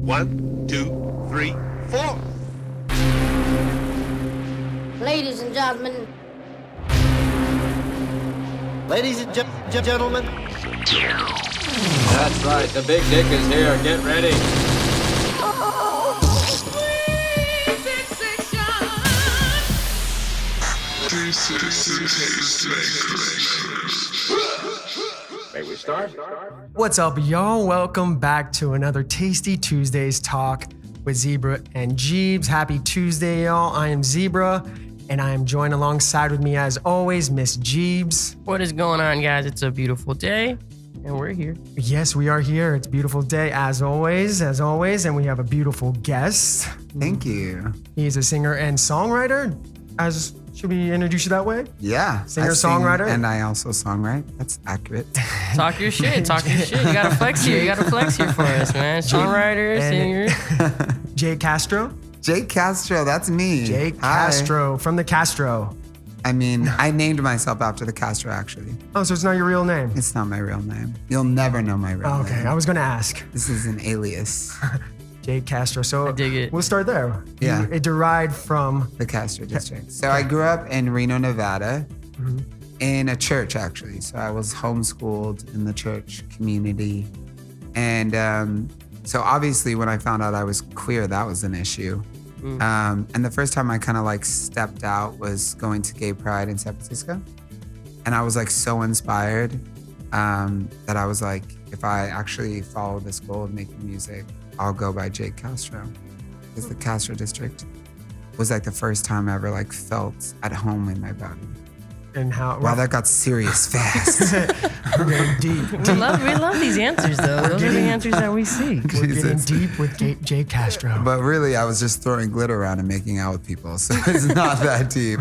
1, 2, 3, 4. Ladies and gentlemen. Ladies and gentlemen. That's right, the big dick is here. Get ready. May we start? What's up, y'all? Welcome back to another Tasty Tuesdays talk with Zbrah and Geebs. Happy Tuesday, y'all. I am Zbrah, and I am joined alongside with me, as always, Miss Geebs. What is going on, guys? It's a beautiful day, and we're here. Yes, we are here. It's a beautiful day, as always, and we have a beautiful guest. Thank you. He's a singer and songwriter. Should we introduce you that way? Yeah. Singer-songwriter? And I also songwrite. That's accurate. Talk your shit. You gotta flex here for us, man. Songwriter, singer. Jaake Castro? Jaake Castro, that's me. Jaake Hi. Castro, from the Castro. I mean, I named myself after the Castro, actually. Oh, so it's not your real name? It's not my real name. You'll never know my real name. Okay, I was gonna ask. This is an alias. Jaake Castro. So I dig it. We'll start there. Yeah. It derived from The Castro district. So I grew up in Reno, Nevada, in a church, actually. So I was homeschooled in the church community. And so obviously when I found out I was queer, that was an issue. And the first time I kind of like stepped out was going to Gay Pride in San Francisco. And I was like so inspired that I was like, if I actually follow this goal of making music, I'll go by Jaake Castro. Because the Castro district was like the first time I ever like felt at home in my body. and how. Wow, that got serious fast. We're getting deep. We love these answers, though. Those are the answers that we see. We're getting Jesus. deep with Jaake Castro. But really, I was just throwing glitter around and making out with people. So it's not that deep.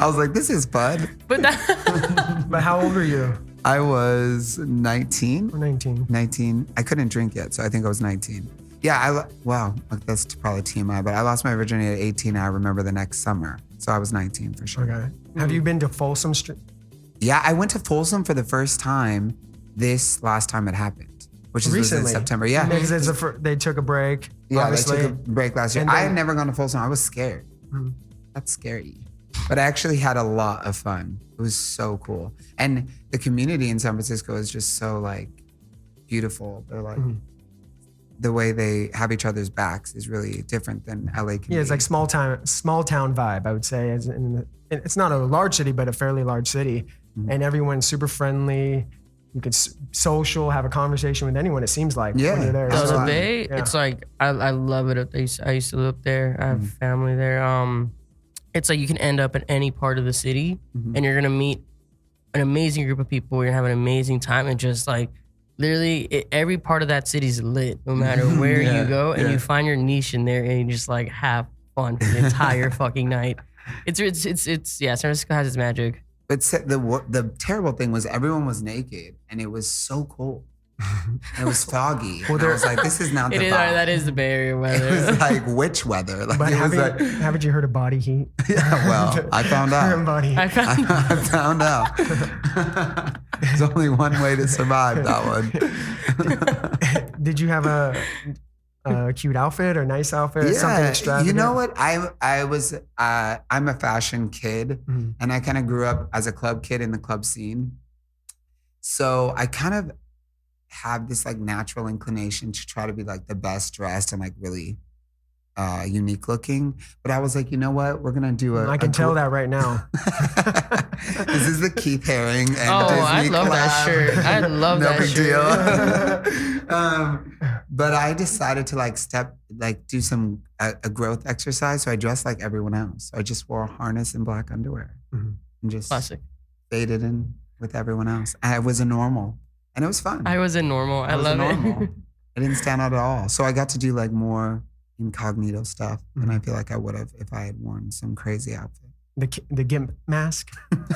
I was like, this is fun. But that, But how old are you? I was 19. Or 19. 19. I couldn't drink yet, so I think I was 19. Yeah, wow, that's probably TMI, but I lost my virginity at 18. I remember the next summer. So I was 19 for sure. Okay. Have you been to Folsom Street? Yeah, I went to Folsom for the first time this last time it happened, which was in Recently. September. Yeah. Because they took a break. Yeah, obviously. they took a break last year. And I then- had never gone to Folsom. I was scared. That's scary. But I actually had a lot of fun. It was so cool. And the community in San Francisco is just so like beautiful. They're like, the way they have each other's backs is really different than LA can Yeah, it's be. like small town vibe, I would say. It's not a large city, but a fairly large city. And everyone's super friendly. You could social, have a conversation with anyone, it seems like, Yeah. when you're there. so That's the fine. Bay, Yeah. it's like, I love it up there. I used to live up there. I have family there. It's like you can end up in any part of the city and you're going to meet an amazing group of people. You're going to have an amazing time. And just like, literally, every part of that city's lit, no matter where Yeah, you go, and yeah. you find your niche in there, and you just like have fun for the entire fucking night. It's yeah. San Francisco has its magic. But the terrible thing was everyone was naked and it was so cold. And it was foggy. And I was like, this is not the vibe. That is the Bay Area It weather. was like witch weather. Like, But it was like, haven't you heard of body heat? yeah, well, I found out. Body heat. I found I found out. There's only one way to survive that one. Did you have a cute outfit or nice outfit? Something extravagant? You know what? I was I'm a fashion kid, and I kind of grew up as a club kid in the club scene. So I kind of have this like natural inclination to try to be like the best dressed and like really unique looking. But I was like, you know what? We're gonna do I can tell that right now. This is the Keith Haring and I Disney love collab. that shirt. I love No that big shirt. deal. But I decided to do some a growth exercise. So I dressed like everyone else. I just wore a harness and black underwear and just Classic. faded in with everyone else. I was a normal, and it was fun. I was a normal. I was a love normal. it. I didn't stand out at all. So I got to do like more incognito stuff than I feel like I would have if I had worn some crazy outfit. The gimp mask.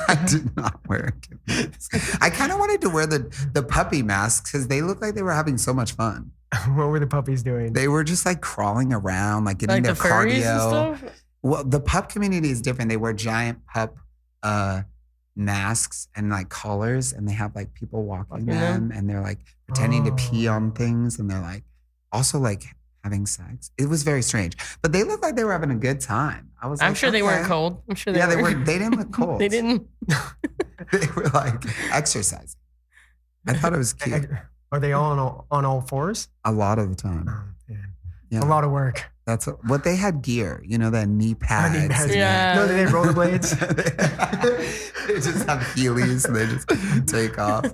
I did not wear a gimp mask. I kind of wanted to wear the puppy masks because they looked like they were having so much fun. What were the puppies doing? They were just like crawling around, like getting Like their the furries cardio. and stuff. Well, the pup community is different. They wear giant pup masks and like collars, and they have like people walking Walking them? them, and they're like pretending to pee on things, and they're like also like having sex. It was very strange, but they looked like they were having a good time. I was. I'm like, sure they weren't okay. cold. I'm sure they Yeah, weren't. they didn't look cold. They didn't. They were like exercising. I thought it was cute. Are they all on all fours? A lot of the time. Oh, man. Yeah. A lot of work. That's what they had gear, that knee pads. Knee pads. Yeah. No, they had rollerblades. They just have Heelys and they just take off.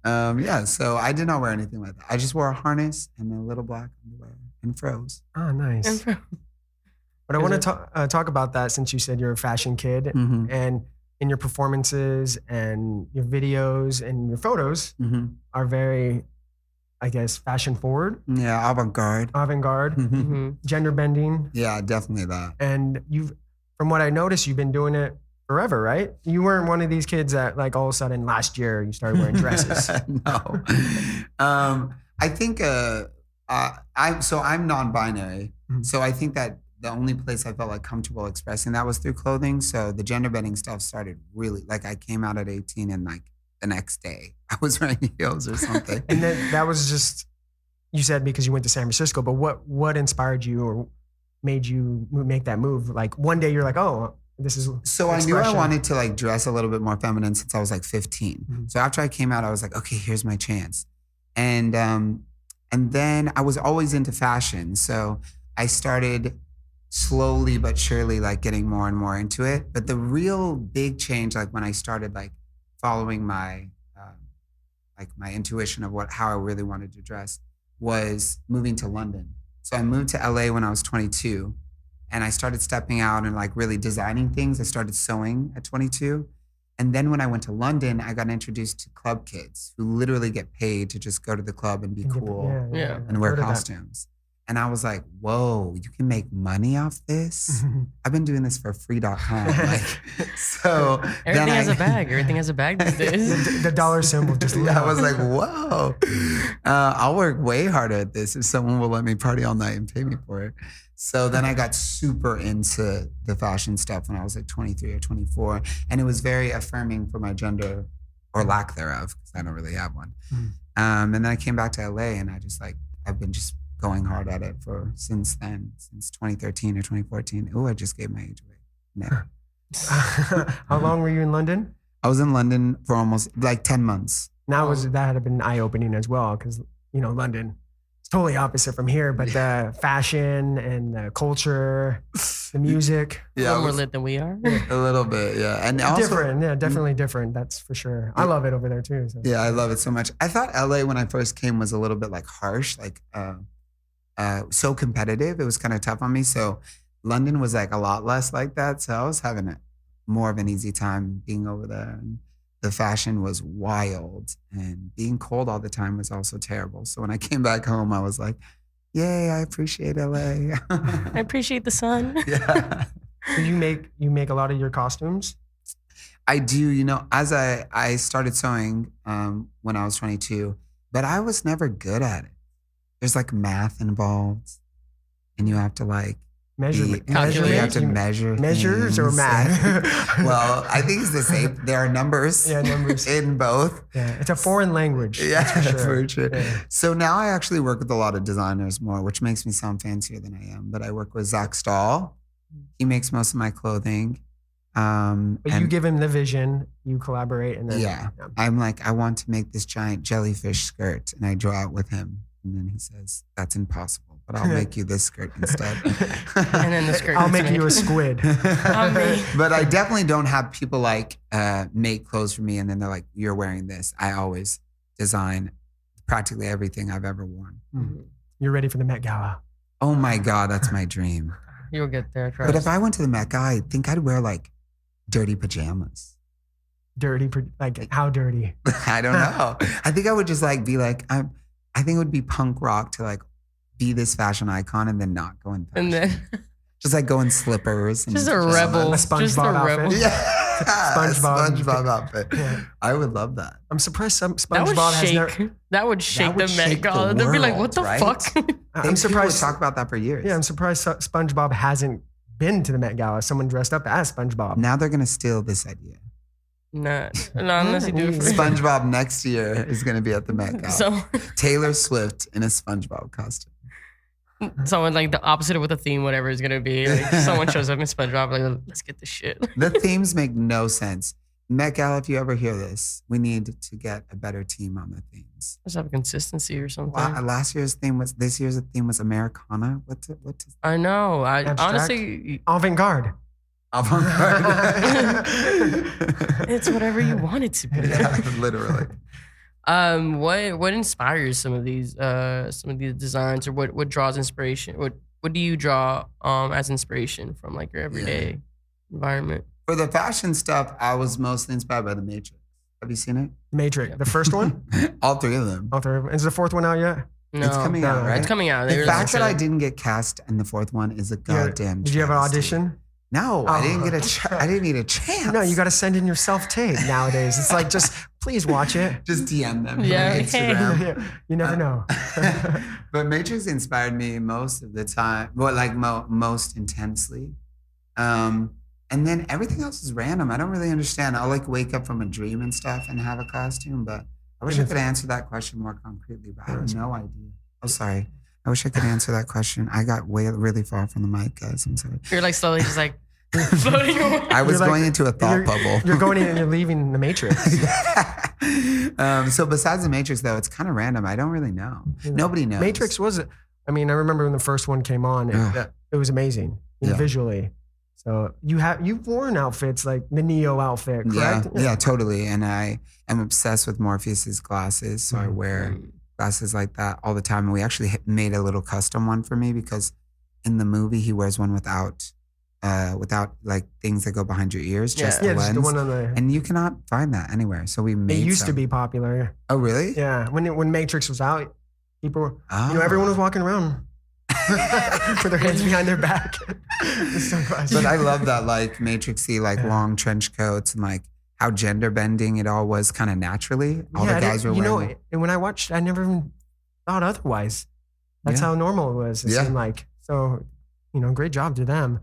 Yeah, so I did not wear anything like that. I just wore a harness and a little black underwear and froze. Oh, nice. But I want to talk about that since you said you're a fashion kid Mm-hmm. and in your performances and your videos and your photos are very, I guess, fashion forward, Yeah, avant-garde. avant-garde, Mhm. gender bending. Yeah, definitely that. And from what I noticed, you've been doing it forever, right? You weren't one of these kids that like all of a sudden last year you started wearing dresses. No. I think I'm non-binary. Mhm. So I think that the only place I felt like comfortable expressing that was through clothing. So the gender bending stuff started really like I came out at 18 and like the next day I was wearing heels or something. And then that was just, you said because you went to San Francisco, but what inspired you or made you make that move? Like one day you're like, oh, this is So I knew I expression. wanted to like dress a little bit more feminine since I was like 15. Mhm. So after I came out, I was like, okay, here's my chance. And then I was always into fashion. So I started slowly but surely like getting more and more into it. But the real big change, like when I started like following my my intuition of how I really wanted to dress, was moving to London. So I moved to LA when I was 22. And I started stepping out and like really designing things. I started sewing at 22. And then when I went to London, I got introduced to club kids who literally get paid to just go to the club and be cool Yeah. and wear Heard of that. costumes. And I was like, whoa, you can make money off this? I've been doing this for free.com. Like, so Everything has a bag. Everything has a bag these days. The dollar symbol just lit I up. was like, whoa, I'll work way harder at this if someone will let me party all night and pay me for it. So then I got super into the fashion stuff when I was like 23 or 24. And it was very affirming for my gender or lack thereof, because I don't really have one. And then I came back to LA and I've been just going hard at it since then, since 2013 or 2014. Oh, I just gave my age away. No. How long were you in London? I was in London for almost like 10 months. That had been eye-opening as well because, London, it's totally opposite from here, but the fashion and the culture, the music. A little more lit than we are. A little bit, yeah. And also, Different, yeah, definitely different. That's for sure. I love it over there too. So. yeah, I love it so much. I thought LA when I first came was a little bit like harsh, like so competitive. It was kind of tough on me. So London was like a lot less like that. So I was having more of an easy time being over there. And the fashion was wild and being cold all the time was also terrible. So when I came back home, I was like, yay, I appreciate LA. I appreciate the sun. Yeah. So you make a lot of your costumes? I do, as I started sewing when I was 22, but I was never good at it. There's like math involved and you have to like Measurement. you have to measure Measures or things. math? Well, I think it's the same. There are numbers, Yeah, numbers. in both. Yeah, it's a foreign language. Yeah, that's for sure. Yeah. So now I actually work with a lot of designers more, which makes me sound fancier than I am. But I work with Zach Stahl. He makes most of my clothing. But you and- give him the vision, you collaborate, and then Yeah. I'm like, I want to make this giant jellyfish skirt. And I draw out with him. And then he says, that's impossible, but I'll make you this skirt instead. And then the skirt. I'll gets make you a made. squid. But I definitely don't have people like make clothes for me and then they're like, you're wearing this. I always design practically everything I've ever worn. You're ready for the Met Gala. Oh my God, that's my dream. You'll get there. Trust. But if I went to the Met Gala, I think I'd wear like dirty pajamas. Dirty, like how dirty? I don't know. I think I would just like be like, I think it would be punk rock to like be this fashion icon and then not go in fashion. and then Just like go in slippers. And just a pajamas. rebel. A Just a SpongeBob outfit. rebel. Yeah. SpongeBob. SpongeBob outfit. Yeah. I would love that. I'm surprised That would SpongeBob has shake. never. That would shake would the Met shake the Gala. They'd be like, "What the world, fuck?" right? I'm surprised. People would talk about that for years. Yeah, I'm surprised SpongeBob hasn't been to the Met Gala. Someone dressed up as SpongeBob. Now they're gonna steal this idea. Nah, not unless you do it for SpongeBob next year is gonna be at the Met Gala. So Taylor Swift in a SpongeBob costume. Someone like the opposite of what the theme, whatever is gonna be. Like someone shows up in SpongeBob, like let's get this shit. The themes make no sense. Met Gal, if you ever hear this, we need to get a better team on the themes. Just have a consistency or something. Last year's theme was, this year's theme was Americana. What? I know. I Abstract? honestly, Avant-garde. Avant-garde. it's whatever you want it to be. Yeah, literally. What inspires some of these designs, or what draws inspiration? What do you draw as inspiration from like your everyday environment? For the fashion stuff, I was mostly inspired by The Matrix. Have you seen it? Matrix, the first one? All three of them. All three of them. Is the fourth one out yet? No, It's coming out, right? It's coming out. The fact that I didn't get cast in the fourth one is a goddamn Did you have an travesty. audition? No, I didn't get I didn't need a chance. No, you got to send in your self-tape nowadays. It's like, just please watch it. just DM them. Yeah, on Instagram. Yeah, you never know. But Matrix inspired me most of the time. Well, like most intensely. And then everything else is random. I don't really understand. I'll like wake up from a dream and stuff and have a costume, but I wish I could answer that question more concretely, but I have no idea. Oh, sorry. I wish I could answer that question. I got really far from the mic, guys. I'm sorry. You're like slowly just like floating away. I was You're like- going into a thought bubble. You're going in and you're leaving the Matrix. So besides the Matrix, though, it's kind of random. I don't really know. Nobody knows. Matrix was, I mean, I remember when the first one came on, it was amazing visually. So you've worn outfits like the Neo outfit, correct? Yeah, totally. And I am obsessed with Morpheus's glasses. So I wear glasses like that all the time. And we actually made a little custom one for me because in the movie he wears one without like things that go behind your ears, just the Yeah, lens. just the one on the. And you cannot find that anywhere. So we made It used to some. be popular. Oh, really? Yeah, when Matrix was out, people were, Oh. everyone was walking around with their hands behind their back. But I love that like Matrixy, like long trench coats and like how gender bending it all was kind of naturally. All the guys were wearing. And when I watched, I never even thought otherwise. That's how normal it was. It seemed like. So, great job to them.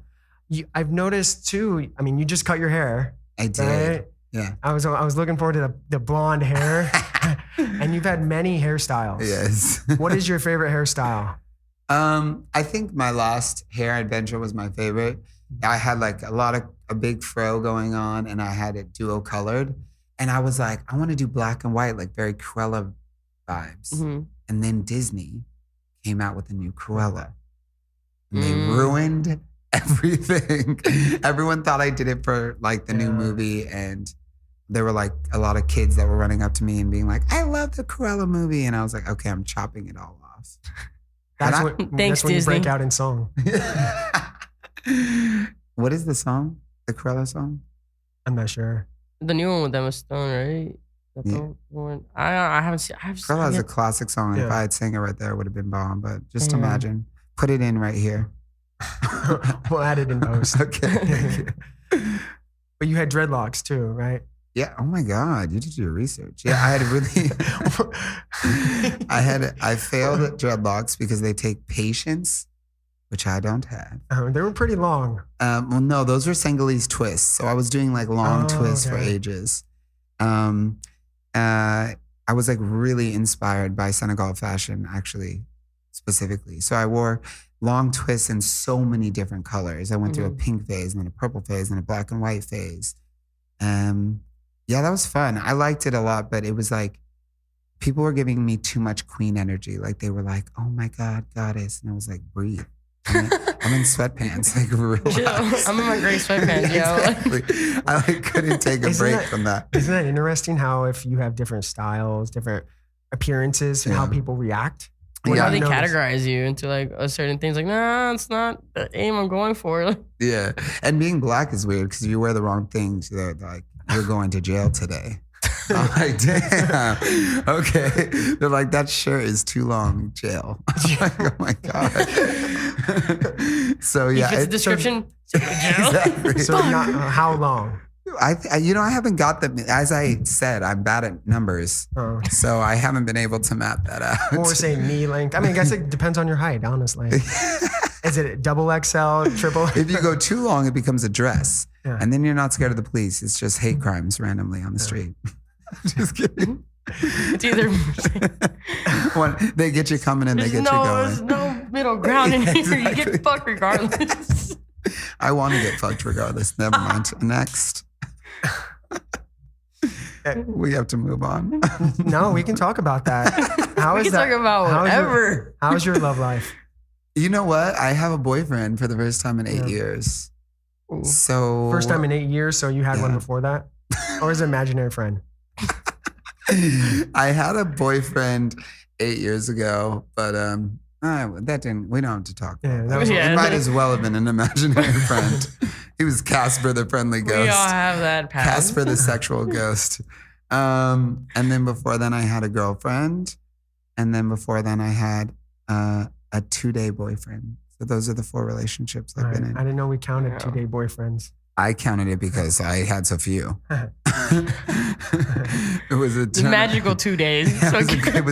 I've noticed too, I mean, you just cut your hair. I did. Right? Yeah. I was looking forward to the blonde hair. And you've had many hairstyles. Yes. What is your favorite hairstyle? I think my last hair adventure was my favorite. I had like a big fro going on and I had it duo colored. And I was like, I want to do black and white, like very Cruella vibes. Mm-hmm. And then Disney came out with a new Cruella. And they ruined everything. Everyone thought I did it for like the new movie. And there were like a lot of kids that were running up to me and being like, I love the Cruella movie. And I was like, okay, I'm chopping it all off. That's Thanks, when you Disney. break out in song. What is the song? The Cruella song? I'm not sure. The new one with Emma Stone, right? That's Yeah. the one. I haven't seen. Cruella is a classic song. And if I had sang it right there, it would have been bomb. But just imagine. Put it in right here. We'll add it in post. Okay. But you had dreadlocks too, right? Yeah. Oh my God. You did your research. Yeah. I had I failed at dreadlocks because they take patience, which I don't have. They were pretty long. Well, no, those were Senegalese twists. So I was doing like long twists for okay. ages. I was like really inspired by Senegal fashion, actually, specifically. So I wore long twists in so many different colors. I went through a pink phase and then a purple phase and a black and white phase. Yeah, that was fun. I liked it a lot, but it was like people were giving me too much queen energy. Like they were like, "Oh my God, goddess," and I was like, "Breathe." I'm in sweatpants, like relax. I'm in my gray sweatpants, yo. Exactly. I like couldn't take a break from that. Isn't that interesting how if you have different styles, different appearances, and how people react? How they categorize you into like a certain things. Like, nah, it's not the aim I'm going for. Yeah, and being black is weird because you wear the wrong things. They're like, you're going to jail today. I'm like, damn. Okay. They're like, that shirt is too long. Jail. I'm like, oh my God. So yeah, If it's a description, jail. exactly. So how long? I haven't got them. As I said, I'm bad at numbers, so I haven't been able to map that out. Well, we're saying knee length. I mean, I guess it depends on your height, honestly. Is it double XL, triple? If you go too long, it becomes a dress, Yeah. and then you're not scared of the police. It's just hate crimes randomly on the street. Just kidding. It's either They get you coming and they get you there's going. no middle ground in here. You Exactly. get fucked regardless. I want to get fucked regardless. Never mind. Next. We have to move on. No, we can talk about that. How We is can that? talk about how's your- whatever. How's your love life? You know what? I have a boyfriend for the first time in 8 years. Ooh. So First time in 8 years, so you had one Yeah. before that? Or is it imaginary friend? I had a boyfriend 8 years ago, but that didn't. We don't have to talk. Yeah, About that was- Yeah. It might as well have been an imaginary friend. He was Casper the friendly We all ghost. have that past. Casper the sexual ghost. And then before then, I had a girlfriend, and then before then, I had a 2-day boyfriend. So those are the 4 relationships I've been I in. didn't know we counted Wow. 2-day boyfriends. I counted it because I had so few. It was a The magical 2 days. Yeah, So it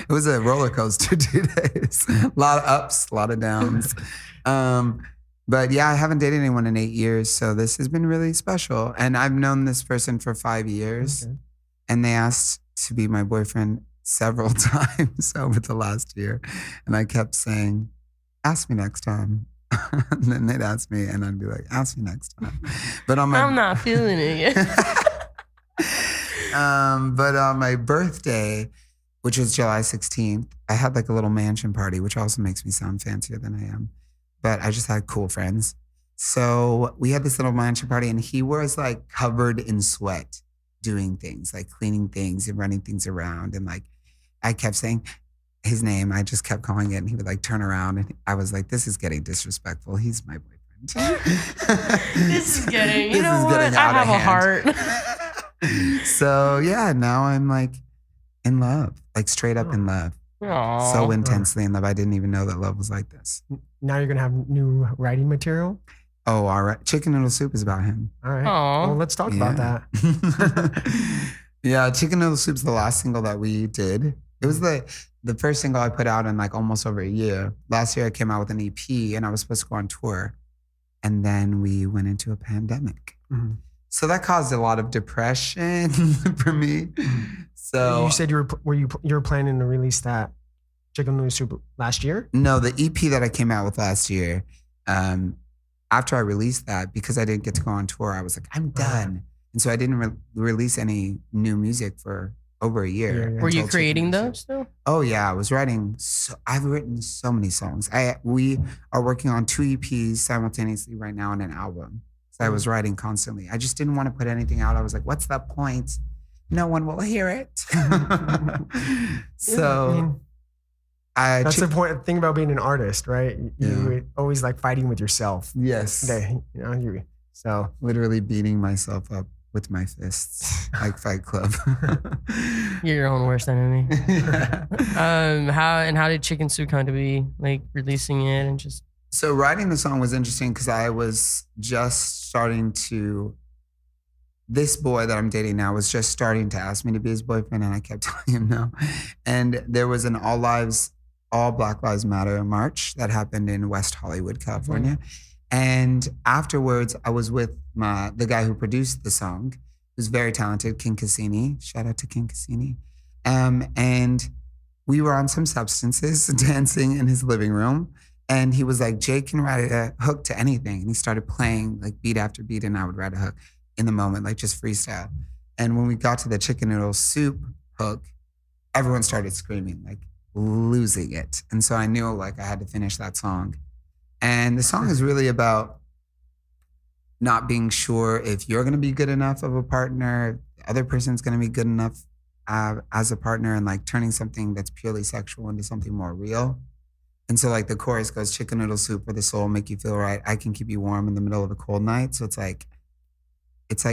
was a roller coaster 2 days. A lot of ups, a lot of downs. But yeah, I haven't dated anyone in 8 years, so this has been really special. And I've known this person for 5 years, Okay. and they asked to be my boyfriend several times over the last year, and I kept saying, "Ask me next time." And then they'd ask me, and I'd be like, "Ask me next time." But on my I'm not feeling it yet. But on my birthday, which was July 16th, I had like a little mansion party, which also makes me sound fancier than I am. But I just had cool friends. So we had this little mansion party, and he was like covered in sweat doing things, like cleaning things and running things around. And like, I kept saying his name. I just kept calling it, and he would like turn around, and I was like, this is getting disrespectful. He's my boyfriend. This is getting, you This know is what? getting I out of have a hand. heart. So yeah, now I'm like in love, like straight up in love. Aw. So intensely in love. I didn't even know that love was like this. Now you're going to have new writing material? Oh, all right. Chicken Noodle Soup is about him. All right. Aw. Well, let's talk about that. Yeah, Chicken Noodle Soup's the last single that we did. It was the first single I put out in like almost over a year. Last year I came out with an EP, and I was supposed to go on tour. And then we went into a pandemic. Mhm. So that caused a lot of depression for me. So You said you were planning to release that Chicken Noodle Soup last year? no, the EP that I came out with last year, after I released that, because I didn't get to go on tour, I was like, I'm done. And so I didn't release any new music for over a year. Yeah, yeah. until Were you Chicken creating Noodle those Soup. still? Oh yeah, I was writing. I've written so many songs. We are working on 2 EPs simultaneously right now and an album. So I was writing constantly. I just didn't want to put anything out. I was like, what's the point? No one will hear it. So That's the important thing about being an artist, right? You Yeah. always like fighting with yourself. yes, So literally beating myself up with my fists, like Fight Club. You're your own worst enemy. Yeah. How did Chicken Soup come to be? Like releasing it and just So writing the song was interesting because I was just starting to. This boy that I'm dating now was just starting to ask me to be his boyfriend, and I kept telling him no. And there was an All Black Lives Matter march that happened in West Hollywood, California. And afterwards, I was with the guy who produced the song, who's very talented, King Cassini. Shout out to King Cassini. And we were on some substances, dancing in his living room. And he was like, Jake can write a hook to anything. And he started playing like beat after beat, and I would write a hook in the moment, like just freestyle. And when we got to the Chicken Noodle Soup hook, everyone started screaming, like losing it. And so I knew like I had to finish that song. And the song is really about not being sure if you're going to be good enough of a partner, if the other person's going to be good enough as a partner, and like turning something that's purely sexual into something more real. And so like the chorus goes, chicken noodle soup for the soul, make you feel right. I can keep you warm in the middle of a cold night. So it's like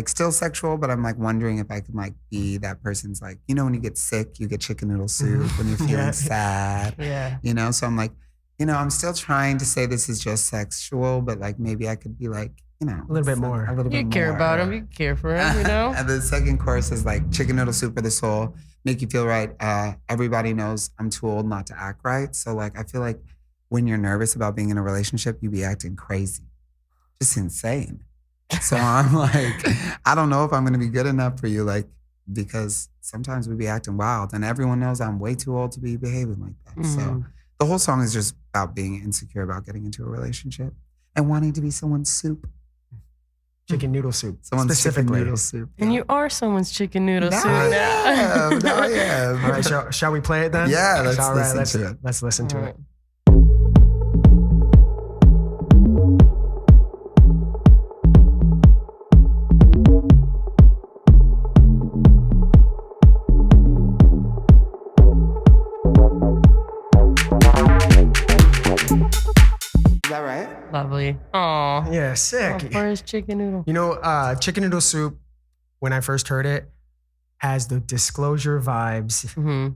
still sexual, but I'm like wondering if I can like be that person's like, you know, when you get sick, you get chicken noodle soup when you're feeling Yeah. sad, yeah. you know? So I'm like, you know, I'm still trying to say this is just sexual, but like maybe I could be like, you know, A little bit more. A little bit You more. care about him. You care for him. You know. And the second chorus is like chicken noodle soup for the soul, make you feel right. Everybody knows I'm too old not to act right. So like, I feel like when you're nervous about being in a relationship, you be acting crazy, just insane. So I'm like, I don't know if I'm going to be good enough for you. Like, because sometimes we be acting wild and everyone knows I'm way too old to be behaving like that. So Mm. the whole song is just about being insecure about getting into a relationship and wanting to be someone's soup. Chicken noodle soup. Someone's chicken specifically. noodle soup. And you are someone's chicken noodle Now soup I now. am. Now I am. All right, shall we play it then? Yeah, let's All right, listen to it. Let's listen to it. Is that right? Lovely. Aw. Yeah, sick. Where's chicken noodle? You know, chicken noodle soup, when I first heard it, has the Disclosure vibes Mm-hmm.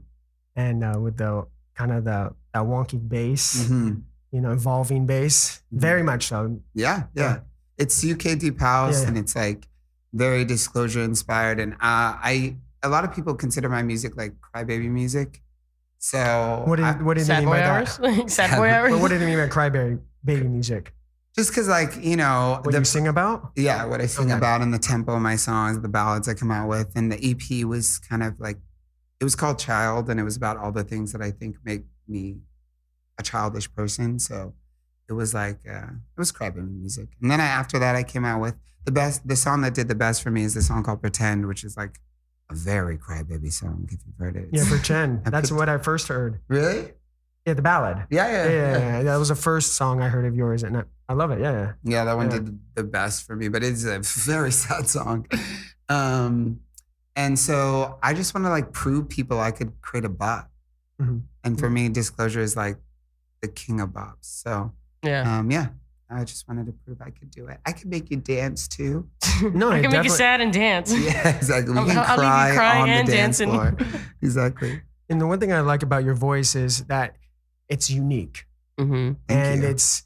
and with the kind of that wonky bass, Mm-hmm. you know, evolving bass. Very much so. Yeah, yeah. It's UK deep house Yeah. and it's like very Disclosure inspired. And a lot of people consider my music like crybaby music. So What did Sad you mean boy by hours? that? Sad boy hours? What did you mean by crybaby baby music? just because like, you know, What you sing about? yeah, what I sing Okay. about and the tempo of my songs, the ballads I come out with. And the EP was kind of like, it was called Child and it was about all the things that I think make me a childish person. So it was like, it was crybaby music. And then after that, I came out with the song that did the best for me is the song called Pretend, which is like a very crybaby song, if you've heard it. Yeah, It's- Pretend. That's what I first heard. Really? Yeah, the ballad. Yeah. That was the first song I heard of yours, and I love it. Yeah. Yeah, that one Yeah. did the best for me, but it's a very sad song. And so I just want to like prove people I could create a bop. Mhm. And for me, Disclosure is like the king of bops. So Yeah. yeah, I just wanted to prove I could do it. I could make you dance too. No, I can make you definitely- sad and dance. Yeah, exactly. We I'll can leave you cry crying on the and dance dancing. floor. Exactly. And the one thing I like about your voice is that it's unique. Mm-hmm. Thank And you. it's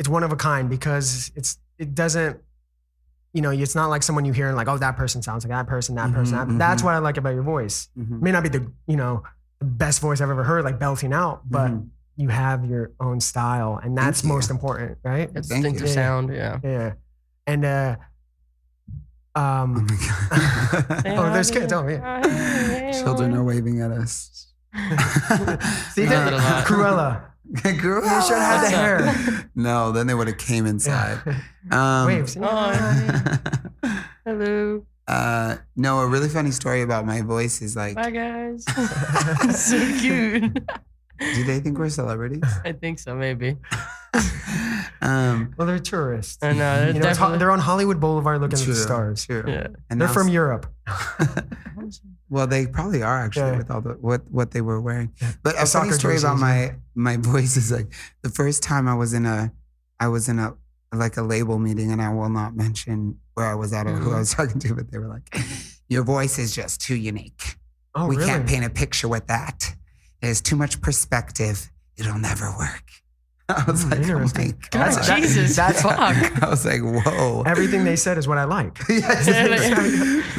one of a kind because it doesn't, you know, it's not like someone you hear and like, oh, that person sounds like that person, that person. Mhm, That's mhm. what I like about your voice. Mhm. It may not be the, you know, best voice I've ever heard, like belting out, but Mhm. you have your own style, and that's you. most important, right? It's Thank distinctive you. sound, yeah. Yeah. And Oh my God. oh, there's kids. Oh, yeah. Children are waving at us. See I love it a lot. Cruella. Grew You should have had the hair. No, then they would have came inside. Waves. Hello. No, a really funny story about my voice is like, Bye, guys. So cute. do they think we're celebrities? I think so, maybe. Um, Well, they're tourists. I know. They're You know, definitely- they're on Hollywood Boulevard looking at the true, stars. True. Yeah. And They're now- from Europe. Well, they probably are actually Yeah. with all the what they were wearing. But The a funny soccer story about jerseys, my voice is like the first time I was in a like a label meeting, and I will not mention where I was at or who I was talking to, but they were like, "Your voice is just too unique. Oh, we really? can't paint a picture with that. There's too much perspective. It'll never work." I was like, "Oh my Interesting. god!" God, Jesus, that's- fuck. I was like, "Whoa." Everything they said is what I like. Yes,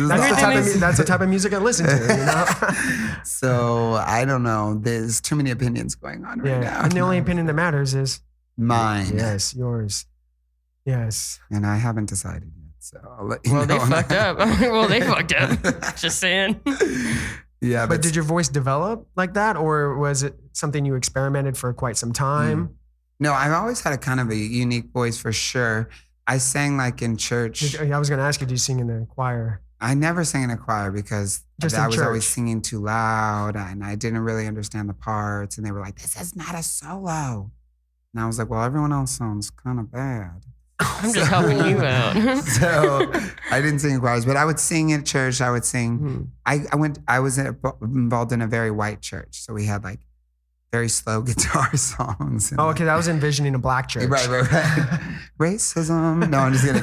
That's the type of music I listen to, you know? So I don't know. There's too many opinions going on right now. And the only opinion that matters is mine. yes, yours. Yes. And I haven't decided yet. So I'll let you Well, know. they fucked up. Well, they fucked up. Just saying. Yeah, But did your voice develop like that, or was it something you experimented for quite some time? no, I've always had a kind of a unique voice for sure. I sang like in church. I was going to ask you, do you sing in the choir? I never sang in a choir because Just I in was always church. singing too loud and I didn't really understand the parts. And they were like, "This is not a solo." And I was like, "Well, everyone else sounds kind of bad." I'm just helping you out. So I didn't sing in choirs, but I would sing at church. I would sing. I was involved in a very white church. So we had like very slow guitar songs. and Oh, okay. I was envisioning a black church. Right. Racism. No, I'm just kidding.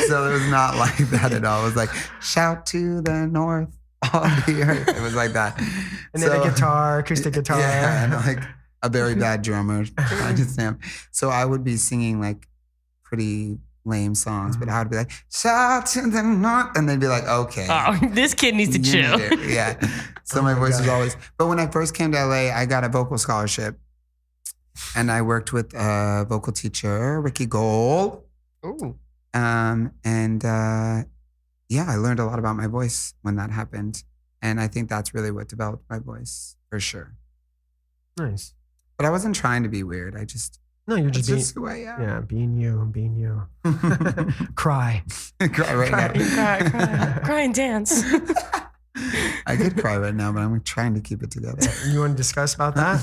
So it was not like that at all. It was like, "Shout to the north of the earth." It was like that. And then a guitar, acoustic guitar. Yeah, and like a very bad drummer. I just am. So I would be singing like pretty lame songs, but I would be like, "Shout to the north," and they'd be like, "Okay." Oh, this kid needs to You chill. need it. Yeah. So my voice was always. But when I first came to LA, I got a vocal scholarship, and I worked with a vocal teacher, Ricky Gold. Ooh. And yeah, I learned a lot about my voice when that happened. And I think that's really what developed my voice for sure. Nice. But I wasn't trying to be weird. I just, No, you're that's just being, just who I am. yeah, being you. Cry. Cry right now. Cry and dance. I could cry right now, but I'm trying to keep it together. You want to discuss about that?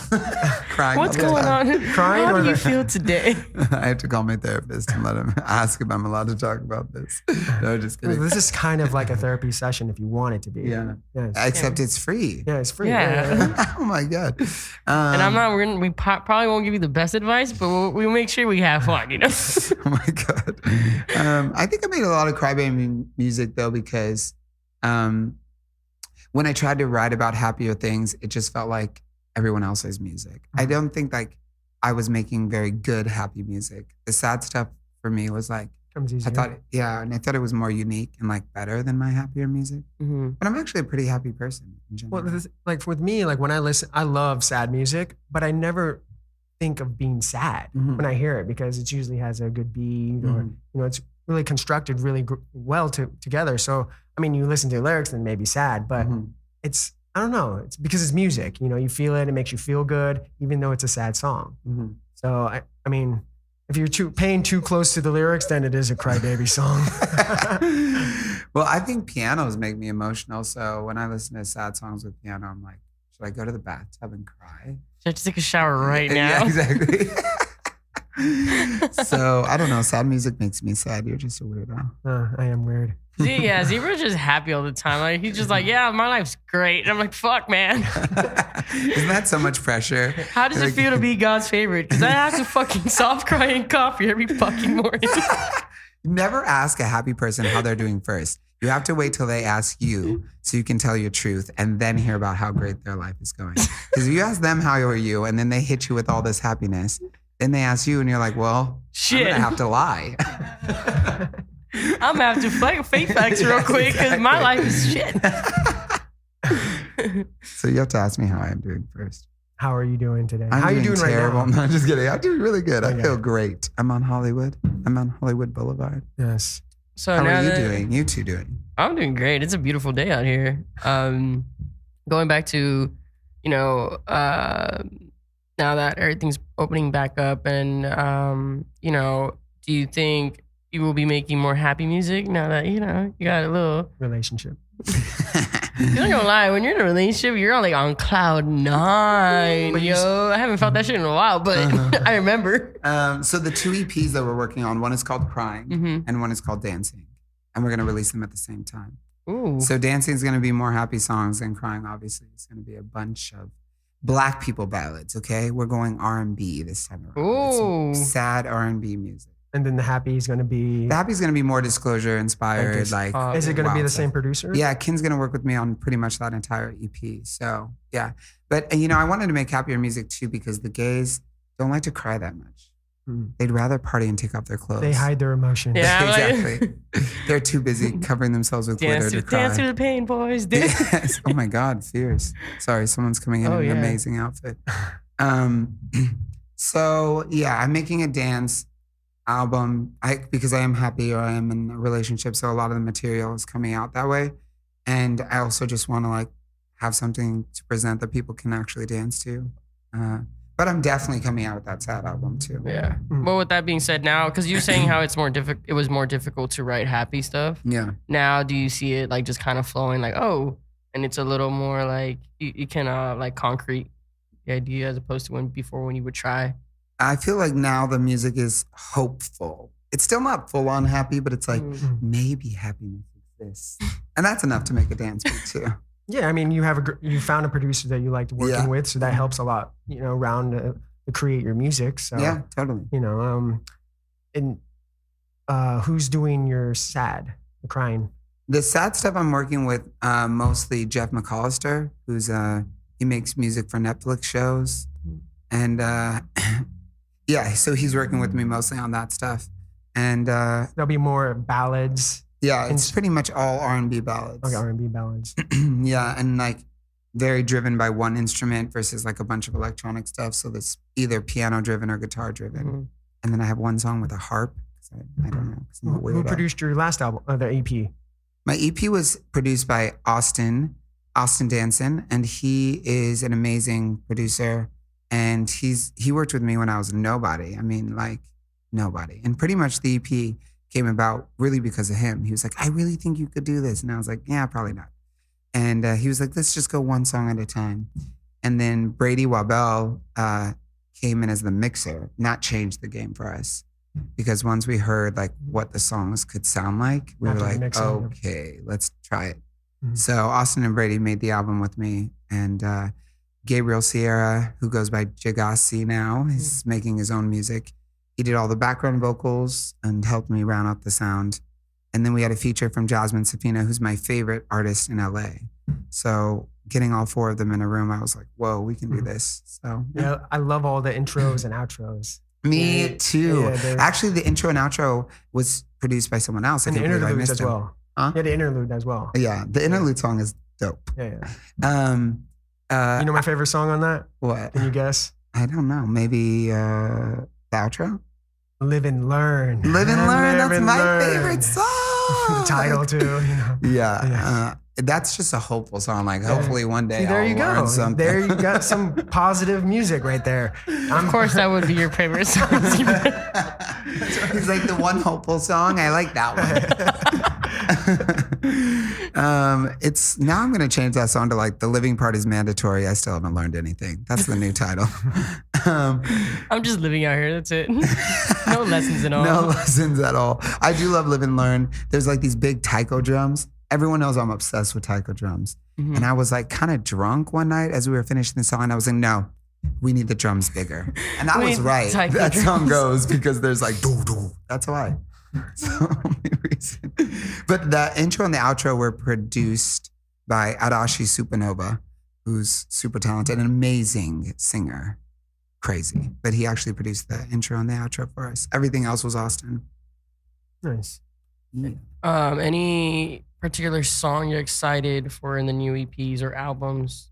Crying. What's all the going time. on? Crying How or do you the- feel today? I have to call my therapist and let him ask if I'm allowed to talk about this. No, just kidding. This is kind of like a therapy session if you want it to be. Yeah. Yes. Except it's free. Yeah, it's free. Yeah. Oh my God. And I'm not. We probably won't give you the best advice, but we'll make sure we have fun. You know. Oh my God. I think I made a lot of crybaby music though, because when I tried to write about happier things, it just felt like everyone else's music. I don't think like I was making very good happy music. The sad stuff for me was like, Comes easier. I thought it was more unique and like better than my happier music. Mm-hmm. But I'm actually a pretty happy person in general. Well, like with me, like when I listen, I love sad music, but I never think of being sad Mhm. when I hear it because it usually has a good beat or, Mhm. it's really constructed really well together. So, I mean, you listen to the lyrics and maybe sad, but Mhm. it's, I don't know, it's because it's music, you feel it makes you feel good, even though it's a sad song. Mhm. So, I mean, if you're paying too close to the lyrics, then it is a crybaby song. Well, I think pianos make me emotional. So when I listen to sad songs with piano, I'm like, should I go to the bathtub and cry? Should I just take a shower right now? Yeah, exactly. So I don't know. Sad music makes me sad. You're just a weirdo. I am weird. Yeah, Zebra's just happy all the time. Like he's just like, yeah, my life's great. And I'm like, fuck, man. Isn't that so much pressure? How does it Like- feel to be God's favorite? Because I have to fucking soft cry and coffee every fucking morning. Never ask a happy person how they're doing first. You have to wait till they ask you so you can tell your truth and then hear about how great their life is going. Because if you ask them how are you and then they hit you with all this happiness, then they ask you and you're like, well, Shit. I'm gonna have to lie. I'm gonna have to fake facts real quick because my life is shit. So you have to ask me how I am doing first. How are you doing today? I'm How are you doing terrible. right now? No, just kidding. I'm doing really good. I Okay. feel great. I'm on Hollywood. I'm on Hollywood Boulevard. Yes. So How now are you that- doing? You two doing? I'm doing great. It's a beautiful day out here. Going back to, now that everything's opening back up and, do you think you will be making more happy music now that, you got a little, Relationship. you're not gonna lie, when you're in a relationship, you're like on cloud 9, But you yo. I haven't felt that shit in a while, but I remember. So the two EPs that we're working on, one is called Crying Mhm. and one is called Dancing. And we're going to release them at the same time. Ooh. So Dancing is going to be more happy songs and Crying, obviously, it's going to be a bunch of Black people ballads, okay? We're going R&B this time around. It's Ooh. sad R&B music. And then the happy is going to be. The happy's going to be more disclosure inspired, Focus. like Is it going to be wild the stuff. same producer? Yeah, Kin's gonna work with me on pretty much that entire EP. So yeah, but I wanted to make happier music too because the gays don't like to cry that much. Mm. They'd rather party and take off their clothes. They hide their emotions. Yeah. Exactly. They're too busy covering themselves with glitter to cry. Dance through the pain, boys. Dance. Yes. Oh my God, fierce. Sorry, someone's coming in Oh, an yeah. amazing outfit. So yeah, I'm making a dance album because I am happy or I am in a relationship. So a lot of the material is coming out that way. And I also just want to have something to present that people can actually dance to. But I'm definitely coming out with that sad album too. Yeah. But with that being said, now because you're saying how it's more difficult, it was more difficult to write happy stuff. Yeah. Now, do you see it just kind of flowing and it's a little more you can concrete the idea as opposed to when you would try. I feel like now the music is hopeful. It's still not full on happy, but it's like maybe happiness exists, and that's enough to make a dance beat too. Yeah, I mean, you found a producer that you liked working Yeah. with, so that helps a lot, around to create your music. So, Yeah, totally. and who's doing your sad, the crying? The sad stuff I'm working with mostly Jeff McAllister, who's he makes music for Netflix shows, and yeah, so he's working with me mostly on that stuff, and There'll be more ballads, yeah, it's pretty much all R&B ballads. like R&B ballads. Yeah, and very driven by one instrument versus a bunch of electronic stuff. So that's either piano driven or guitar driven. Mhm. And then I have one song with a harp. 'Cause I don't know. 'Cause I'm a Who weirdo. produced your last album, the EP? My EP was produced by Austin Danson, and he is an amazing producer. And he worked with me when I was nobody. I mean, like nobody. And pretty much the EP came about really because of him. He was like, I really think you could do this. And I was like, yeah, probably not. And he was like, let's just go one song at a time. And then Brady Wabell came in as the mixer, not changed the game for us. Because once we heard like what the songs could sound like, we were like, okay, let's try it. Mm-hmm. So Austin and Brady made the album with me. And Gabriel Sierra, who goes by Jagasi now, he's making his own music. He did all the background vocals and helped me round out the sound. And then we had a feature from Jasmine Safina, who's my favorite artist in LA. So getting all 4 of them in a room, I was like, whoa, we can do this. So yeah, I love all the intros and outros. Me too. Yeah, actually, the intro and outro was produced by someone else. And the interludes as well. Huh? Yeah, the interlude as well. Yeah, the interlude song is dope. Yeah. You know my favorite song on that? What? Can you guess? I don't know. Maybe the outro? Live and Learn. Live and Learn. That's my favorite song. The title too. You know? Yeah. That's just a hopeful song. Like hopefully one day there I'll you learn go. something. There you got some positive music right there. Of course, that would be your favorite song. He's like the one hopeful song. I like that one. It's now I'm gonna change that song to like the living part is mandatory. I still haven't learned anything. That's the new title. I'm just living out here. That's it. No lessons at all. No lessons at all. I do love live and learn. There's like these big taiko drums. Everyone knows I'm obsessed with taiko drums. Mm-hmm. And I was like kind of drunk one night as we were finishing the song. I was like, no, we need the drums bigger. And I was right. That song goes because there's like, doo doo. That's why. It's the only reason. But the intro and the outro were produced by Arashi Supernova, who's super talented, an amazing singer. Crazy. But he actually produced the intro and the outro for us. Everything else was Austin. Nice. Yeah. Any particular song you're excited for in the new EPs or albums?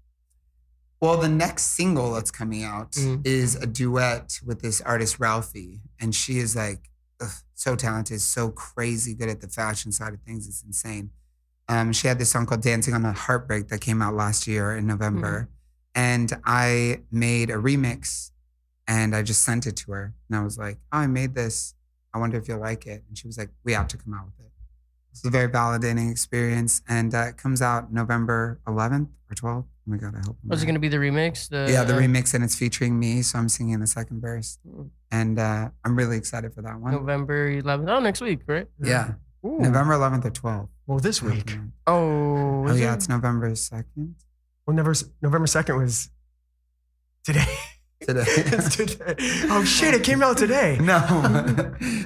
Well, the next single that's coming out is a duet with this artist, Ralphie. And she is like so talented, so crazy good at the fashion side of things. It's insane. She had this song called Dancing on a Heartbreak that came out last year in November. And I made a remix and I just sent it to her. And I was like, oh, I made this. I wonder if you'll like it. And she was like, we have to come out with it. It's a very validating experience. And it comes out November 11th or 12th. Oh my God, I hope. Was it going to be the remix? The remix, and it's featuring me. So I'm singing the second verse. And I'm really excited for that one. November 11th. Oh, next week, right? Yeah. Ooh. November 11th or 12th. Well, this week. Oh, yeah, it's November 2nd. Well, November 2nd was today. It's today. Oh shit, it came out today. No.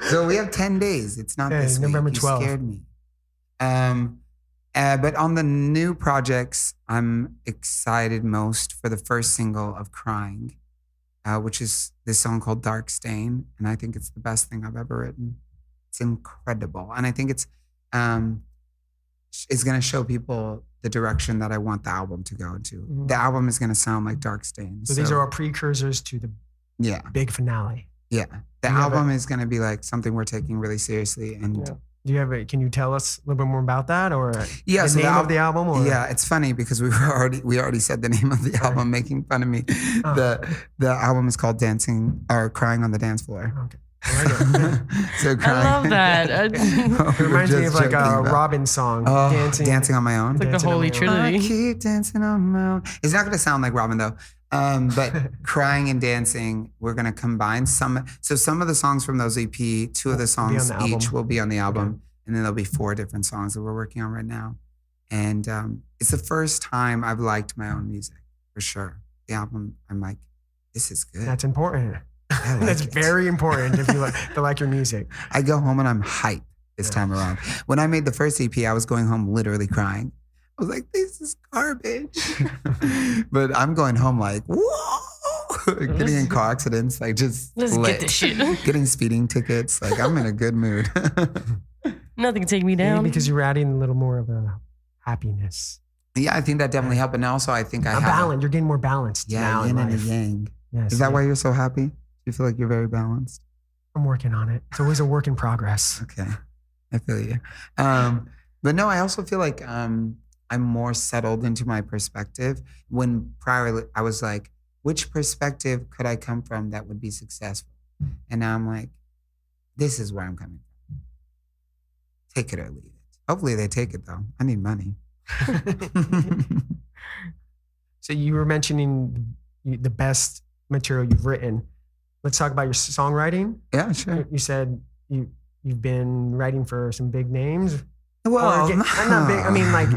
So we have 10 days. It's not this week. November 12th. You scared me. But on the new projects, I'm excited most for the first single of Crying, which is this song called Dark Stain. And I think it's the best thing I've ever written. It's incredible. And I think it's going to show people the direction that I want the album to go into. Mm-hmm. The album is going to sound like Dark Stain. So these are all precursors to the big finale. Yeah. The album is going to be like something we're taking really seriously. And do you have can you tell us a little bit more about that, or the name of the album? Or? Yeah, it's funny because we already said the name of the album, making fun of me. The album is called Crying on the Dance Floor. Okay. So I love that. It reminds me of like a Robin song, Dancing on My Own. It's like the Holy Trinity. I keep dancing on my own. It's not going to sound like Robin though. But Crying and Dancing, we're going to combine some. So some of the songs from those EP, 2 of the songs each will be on the album. Okay. And then there'll be 4 different songs that we're working on right now. And it's the first time I've liked my own music, for sure. The album, I'm like, this is good. That's important. That's very important if you like your music. I go home and I'm hyped this time around. When I made the first EP, I was going home literally crying. I was like, this is garbage. But I'm going home like, whoa, getting in car accidents, like just let's get this shit. Getting speeding tickets. Like I'm in a good mood. Nothing can take me down. Maybe because you're adding a little more of a happiness. Yeah, I think that definitely helped. And also I think I have balance. You're getting more balanced. Yeah, yin and yang. Yes, is that why you're so happy? Do you feel like you're very balanced? I'm working on it. It's always a work in progress. Okay. I feel you. But no, I also feel like I'm more settled into my perspective. When prior I was like, which perspective could I come from that would be successful? And now I'm like, this is where I'm coming from. Take it or leave it. Hopefully they take it though. I need money. So you were mentioning the best material you've written. Let's talk about your songwriting. Yeah, sure. You said you've been writing for some big names. Well, not big. I mean, like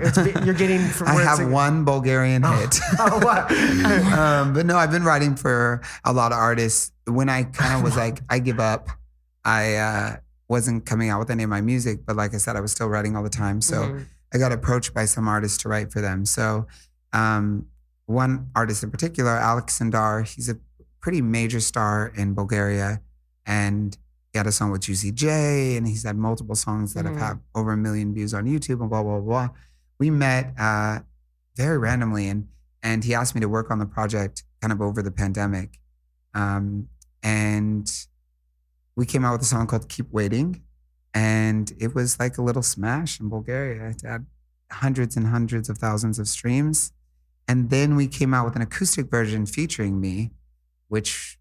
you're getting. I have one Bulgarian hit. Oh, what? But no, I've been writing for a lot of artists. When I kind of was like, I give up. I wasn't coming out with any of my music, but like I said, I was still writing all the time. So I got approached by some artists to write for them. So one artist in particular, Alex Sandar, he's a pretty major star in Bulgaria, and he had a song with Juicy J, and he's had multiple songs that have had over 1 million views on YouTube and blah, blah, blah. We met very randomly, and he asked me to work on the project kind of over the pandemic. And we came out with a song called Keep Waiting, and it was like a little smash in Bulgaria. It had hundreds and hundreds of thousands of streams. And then we came out with an acoustic version featuring me, which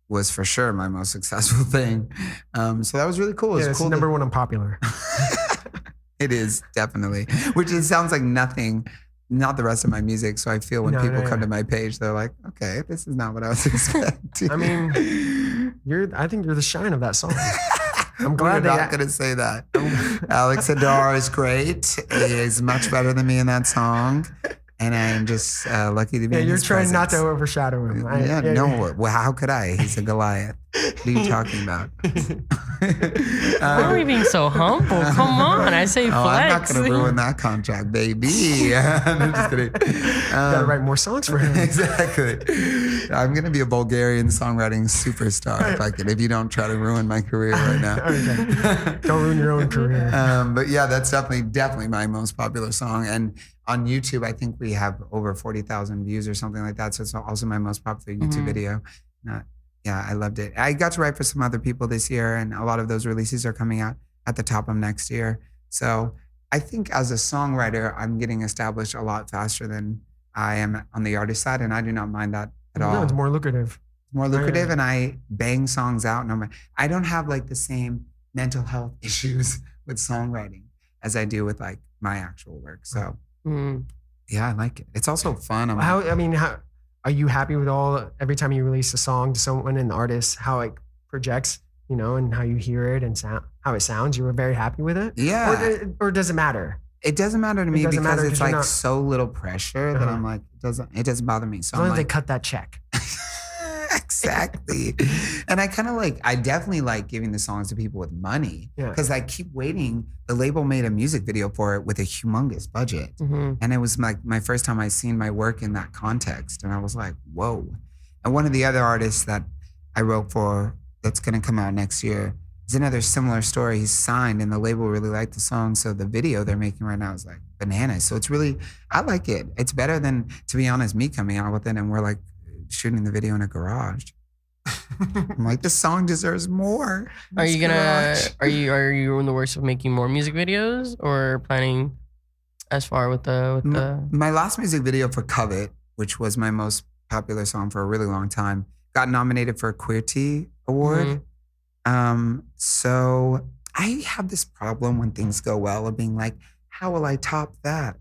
was for sure my most successful thing. So that was really cool. Yeah, it's cool number one unpopular. It is, definitely. Which it sounds like nothing, not the rest of my music. So I feel when people come to my page, they're like, okay, this is not what I was expecting. I mean, I think you're the shine of that song. I'm glad You're not going to say that. Alex Sandar is great. He is much better than me in that song. And I'm just lucky to be in you're his trying not presence. to overshadow him. No. Well, how could I? He's a Goliath. What are you talking about? Why are we being so humble? Come on, I say flex. I'm not going to ruin that contract, baby. I'm just kidding. Gotta write more songs for him. Exactly. I'm going to be a Bulgarian songwriting superstar if you don't try to ruin my career right now. Okay. Don't ruin your own career. But yeah, that's definitely my most popular song. And on YouTube, I think we have over 40,000 views or something like that. So it's also my most popular YouTube video. Yeah, I loved it. I got to write for some other people this year, and a lot of those releases are coming out at the top of next year. So I think as a songwriter, I'm getting established a lot faster than I am on the artist side, and I do not mind that at all. No, it's more lucrative. More lucrative, and I bang songs out. I don't have like the same mental health issues with songwriting as I do with like my actual work. So yeah, I like it. It's also fun. How are you happy with every time you release a song to someone, an artist, how it projects, and how you hear it and how it sounds? You were very happy with it? Yeah. Or does it matter? It doesn't matter to me because it's like so little pressure that I'm like, it doesn't bother me. So as long as they cut that check. Exactly. And I definitely like giving the songs to people with money because I keep waiting. The label made a music video for it with a humongous budget. And it was like my first time I seen my work in that context. And I was like, whoa. And one of the other artists that I wrote for that's going to come out next year is another similar story. He's signed and the label really liked the song. So the video they're making right now is like bananas. So it's really, I like it. It's better than, to be honest, me coming out with it and we're like, shooting the video in a garage. I'm like, this song deserves more. Are you in the works of making more music videos or planning as far with the My last music video for Covet, which was my most popular song for a really long time, got nominated for a Queer Tea Award. So I have this problem when things go well of being like, how will I top that?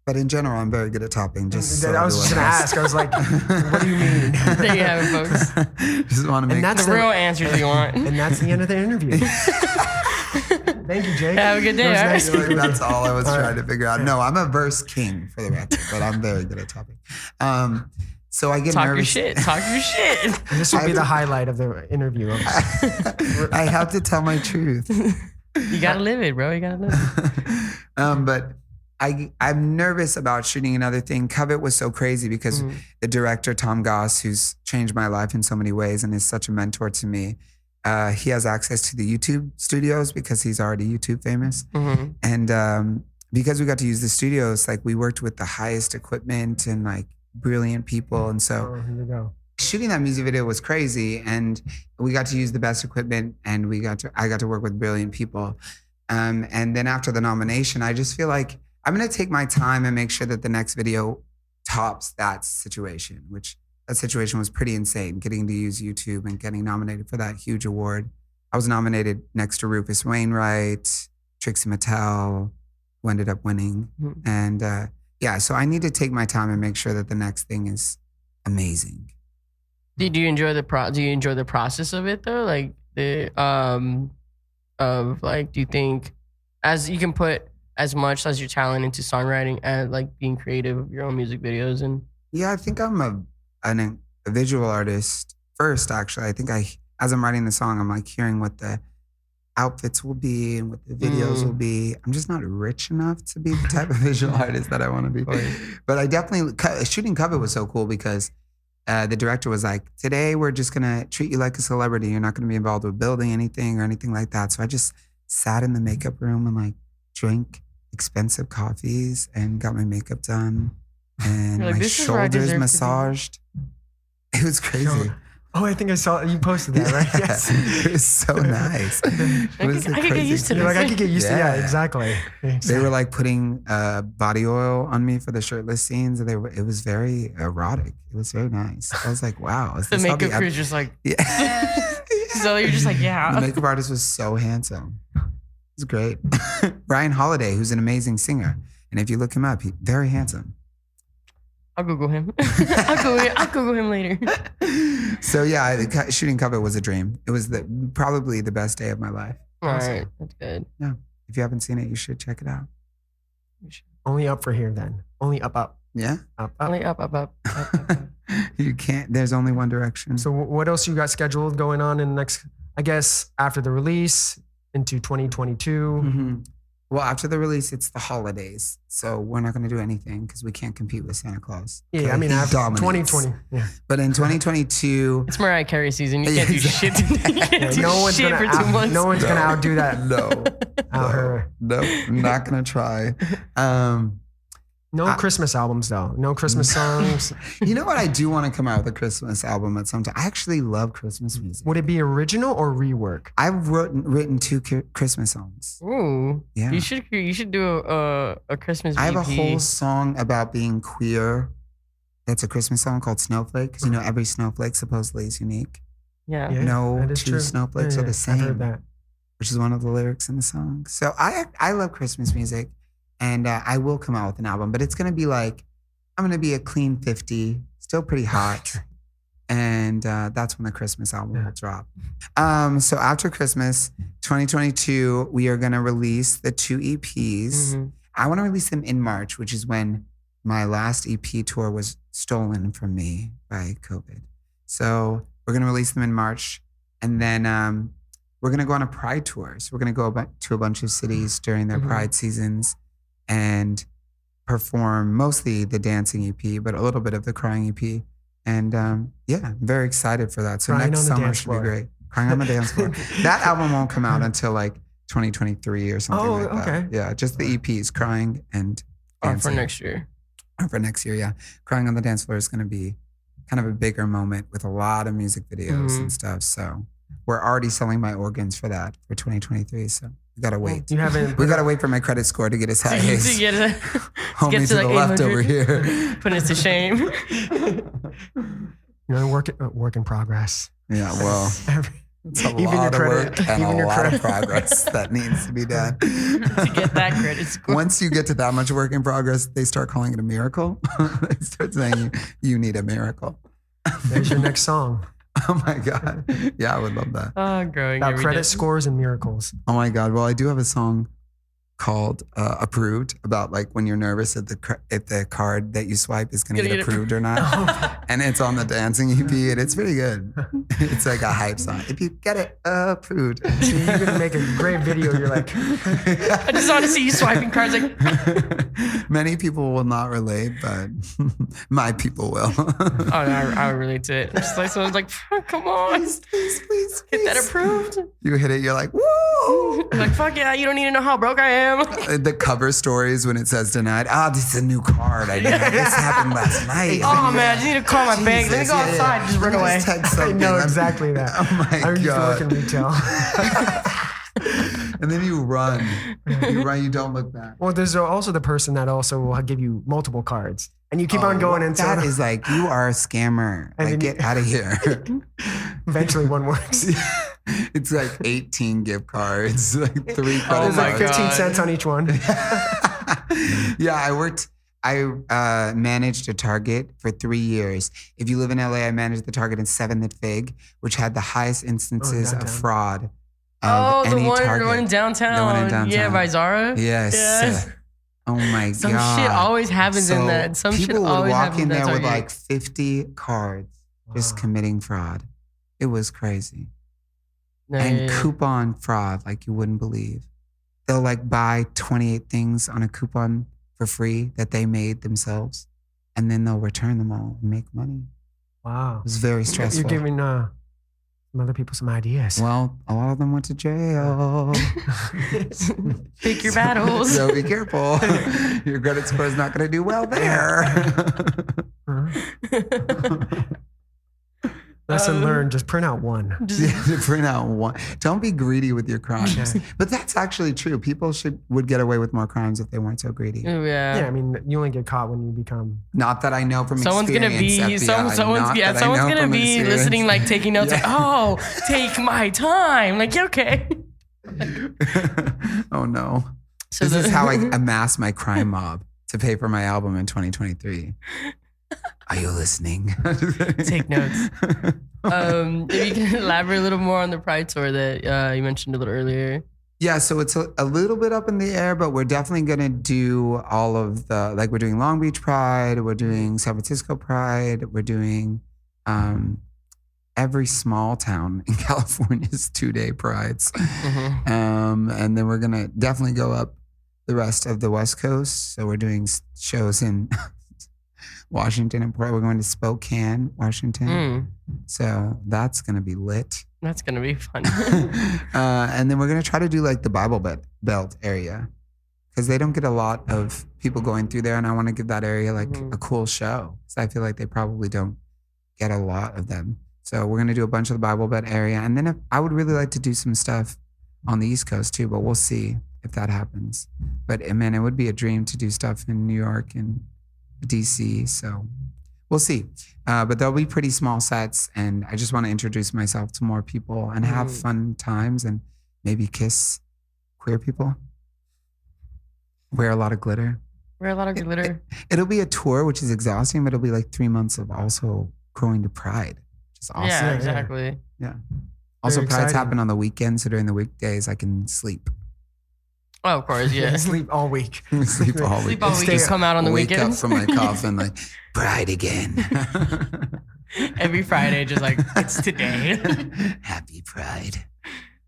But in general, I'm very good at topping. I was just going to ask. I was like, what do you mean? There you have it, folks. Just want to make that's the real answers you want. And that's the end of the interview. Thank you, Jake. Have a good day. Nice that's all I was trying to figure out. No, I'm a verse king for the record, but I'm very good at topping. So I get nervous. Talk your shit. This would be the highlight of the interview. I have to tell my truth. You got to live it, bro. You got to live it. But I'm nervous about shooting another thing. Covet was so crazy because the director, Tom Goss, who's changed my life in so many ways and is such a mentor to me, he has access to the YouTube studios because he's already YouTube famous. And because we got to use the studios, like we worked with the highest equipment and like brilliant people. And so here we go. Shooting that music video was crazy. And we got to use the best equipment and I got to work with brilliant people. And then after the nomination, I just feel like I'm going to take my time and make sure that the next video tops that situation, which that situation was pretty insane, getting to use YouTube and getting nominated for that huge award. I was nominated next to Rufus Wainwright, Trixie Mattel, who ended up winning. And so I need to take my time and make sure that the next thing is amazing. Do you enjoy the process of it though? Like do you think as you can put as much as your talent into songwriting and like being creative of your own music videos and Yeah, I think I'm a visual artist first, actually. I think as I'm writing the song, I'm like hearing what the outfits will be and what the videos will be. I'm just not rich enough to be the type of visual artist that I want to be. But I definitely, shooting Covet was so cool because the director was like, today we're just going to treat you like a celebrity. You're not going to be involved with building anything or anything like that. So I just sat in the makeup room and like drank expensive coffees and got my makeup done and like, my shoulders massaged. It was crazy. Oh, I think I saw you posted that, right? Yes. It was so nice. It was I could get used to this. Like I could get used to it. Yeah, exactly. They were like putting body oil on me for the shirtless scenes. And it was very erotic. It was very nice. I was like, wow. The makeup crew is just like, yeah. So you're just like, yeah. The makeup artist was so handsome. It was great. Ryan Holiday, who's an amazing singer. And if you look him up, he's very handsome. I'll Google him. I'll Google him later. So yeah, shooting Covet was a dream. It was probably the best day of my life. All right, that's good. Yeah, if you haven't seen it, you should check it out. Only up for here then. Only up. Yeah? Up. Only up. You can't, there's only one direction. So what else you got scheduled going on in the next, I guess, after the release into 2022? Mm-hmm. Well, after the release, it's the holidays. So we're not going to do anything because we can't compete with Santa Claus. Yeah, I mean, after dominates. 2020. Yeah. But in 2022... It's Mariah Carey season. You can't do shit. No one's going to outdo that. No, I'm not going to try. No Christmas albums, though. No Christmas songs. You know what? I do want to come out with a Christmas album at some time. I actually love Christmas music. Would it be original or rework? I've written 2 Christmas songs. Ooh. Yeah. You should do a Christmas EP. I have a whole song about being queer. That's a Christmas song called Snowflake. Because every snowflake supposedly is unique. Yeah. No 2 snowflakes are the same. I heard that. Which is one of the lyrics in the song. So I love Christmas music. And I will come out with an album, but it's going to be like, I'm going to be a clean 50, still pretty hot. And that's when the Christmas album will drop. So after Christmas, 2022, we are going to release the 2 EPs. Mm-hmm. I want to release them in March, which is when my last EP tour was stolen from me by COVID. So we're going to release them in March. And then we're going to go on a Pride tour. So we're going to go to a bunch of cities during their Pride seasons and perform mostly the dancing EP, but a little bit of the crying EP. And I'm very excited for that. So Crying next summer should be great. Crying on the dance floor. That album won't come out until like 2023 or something like that. Okay. Yeah, just the EPs, Crying and Dancing. For next year. For next year, yeah. Crying on the Dance Floor is going to be kind of a bigger moment with a lot of music videos and stuff. So we're already selling my organs for that for 2023. So we gotta wait. We gotta wait for my credit score to get as high as homie to the left over here. Putting it to shame. Work in progress. Yeah, well, it's a lot of work and a lot of progress that needs to be done. To get that credit score. Once you get to that much work in progress, they start calling it a miracle. They start saying you need a miracle. There's your next song. Oh my God. Yeah, I would love that. Growing about credit scores and miracles. Oh my God. Well, I do have a song called Approved about like when you're nervous if the card that you swipe is going to get approved or not. And it's on the dancing EP and it's pretty good. It's like a hype song. If you get it approved. So you're going to make a great video. You're like. I just want to see you swiping cards. Like. Many people will not relate, but my people will. No, I would relate to it. Just like someone's like, come on. Please. Get that approved. You hit it, you're like, woo. Like, fuck yeah, you don't need to know how broke I am. The cover stories when it says denied. This is a new card. I know. This happened last night. Oh man, I just need to call my bank. Let me go outside and just run away. I know exactly that. Oh my God. I used to work in retail. And then you run. You run, you don't look back. Well, there's also the person that also will give you multiple cards. And you keep on going until that is like, you are a scammer. And Like, then get out of here. eventually one works. It's like 18 gift cards, like 3 credit There's like cards. 15 cents on each one. Yeah, I managed a Target for 3 years. If you live in LA, I managed the Target in 7th and Fig, which had the highest instances of downtown. fraud. Oh, of the any one Target. in downtown. The one in downtown. Yeah, by Zara. Yes. Oh my Some God. shit always happens in So that. Some shit people would always walk happens in in that there with Target. like 50 cards, just Wow. committing fraud. It was crazy. No, And yeah. coupon fraud, like you wouldn't believe. They'll like buy 28 things on a coupon for free that they made themselves, and then they'll return them all and make money. Wow. It was very stressful. You're giving some other people some ideas. Well, a lot of them went to jail. Pick your battles. So be careful. Your credit score is not going to do well there. Lesson learned, just print out one. Yeah, to print out one. Don't be greedy with your crimes. Yeah. But that's actually true. People would get away with more crimes if they weren't so greedy. Yeah. Yeah, I mean, you only get caught when you become. Not that I know from Someone's gonna experience, be FBI. someone's Not that I someone's know gonna from be experience. listening, like taking notes. Yeah. Like, oh, take my time. Like, yeah, okay. Oh no. So This is the- how I amass my crime mob to pay for my album in 2023. Are you listening? Take notes. If you can elaborate a little more on the Pride tour that you mentioned a little earlier. Yeah, so it's a little bit up in the air, but we're definitely going to do all of the, like we're doing Long Beach Pride, we're doing San Francisco Pride, we're doing every small town in California's 2-day prides. And then we're going to definitely go up the rest of the West Coast. So we're doing shows in Washington and we're going to Spokane, Washington. So that's going to be lit. That's gonna be fun. And then we're going to try to do like the Bible Belt area because they don't get a lot of people going through there. And I want to give that area like a cool show. So I feel like they probably don't get a lot of them. So we're going to do a bunch of the Bible Belt area. And then I would really like to do some stuff on the East Coast too, but we'll see if that happens. But man, it would be a dream to do stuff in New York and DC. So we'll see. But there'll be pretty small sets. And I just want to introduce myself to more people and have fun times and maybe kiss queer people. Wear a lot of glitter. Wear a lot of glitter. It'll be a tour, which is exhausting, but it'll be like 3 months of also growing to Pride, which is awesome. Yeah, exactly. Yeah. Also, Very Pride's exciting. happen on the weekends, so during the weekdays, I can sleep. Oh, of course, yeah. Sleep all week. Sleep all week. Sleep all week. Stay- Just come out on the Wake weekends. up from my coffin like, Pride again. Every Friday, just like it's today. Happy Pride.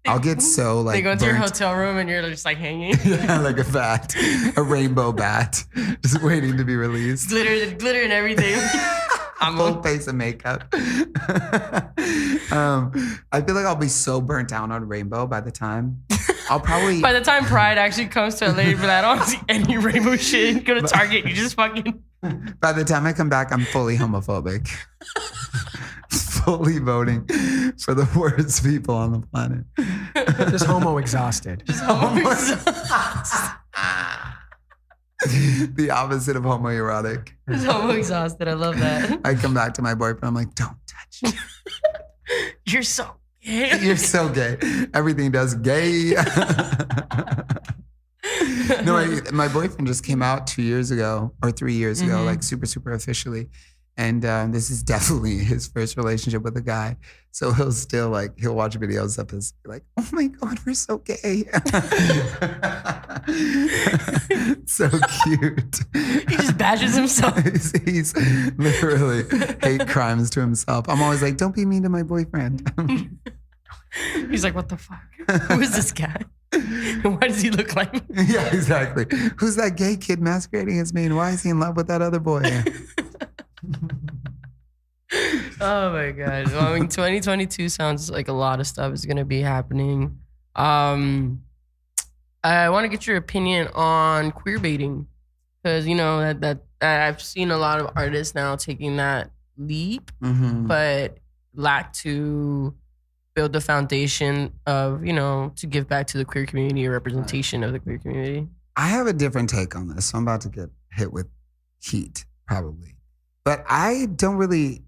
I'll get so like They go to your burnt. hotel room and you're just like hanging. Yeah, like a bat, a rainbow bat, just waiting to be released. glitter and everything. I'm Full face of makeup. I feel like I'll be so burnt out on rainbow by the time. I'll probably. By the time Pride actually comes to LA, but I don't see any rainbow shit. Go to Target, you just fucking. By the time I come back, I'm fully homophobic. Fully voting for the worst people on the planet. Just homo exhausted. The opposite of homoerotic. Just homo exhausted. I love that. I come back to my boyfriend. I'm like, don't touch me. You're so gay. You're so gay. Everything does gay. No, my boyfriend just came out 2 years ago or 3 years ago, like super, super officially. And this is definitely his first relationship with a guy. So he'll still he'll watch videos of us like, oh my God, we're so gay. So cute. He just bashes himself. He's literally hate crimes to himself. I'm always like, don't be mean to my boyfriend. He's like, what the fuck? Who is this guy? Why does he look like me? Yeah, exactly. Who's that gay kid masquerading as me and why is he in love with that other boy? Oh my God. Well, I mean, 2022 sounds like a lot of stuff is going to be happening. I want to get your opinion on queer baiting because, you know, that I've seen a lot of artists now taking that leap, Mm-hmm. but lack to build the foundation of, to give back to the queer community or representation of the queer community? I have a different take on this. So I'm about to get hit with heat, probably. But I don't really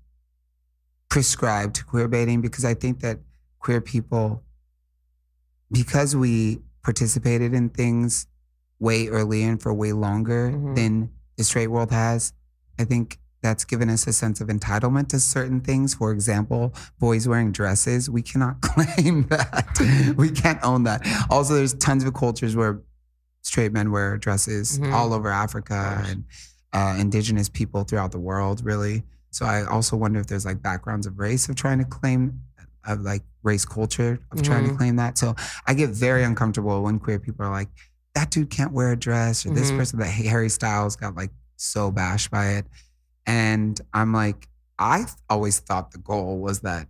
prescribe to queer baiting because I think that queer people, because we participated in things way earlier and for way longer than the straight world has, I think that's given us a sense of entitlement to certain things. For example, boys wearing dresses. We cannot claim that. We can't own that. Also, there's tons of cultures where straight men wear dresses all over Africa and indigenous people throughout the world, really. So I also wonder if there's like backgrounds of race of trying to claim, of like race culture of trying to claim that. So I get very uncomfortable when queer people are like, that dude can't wear a dress, or this person, that hairstyles got like so bashed by it. And I'm like, I always thought the goal was that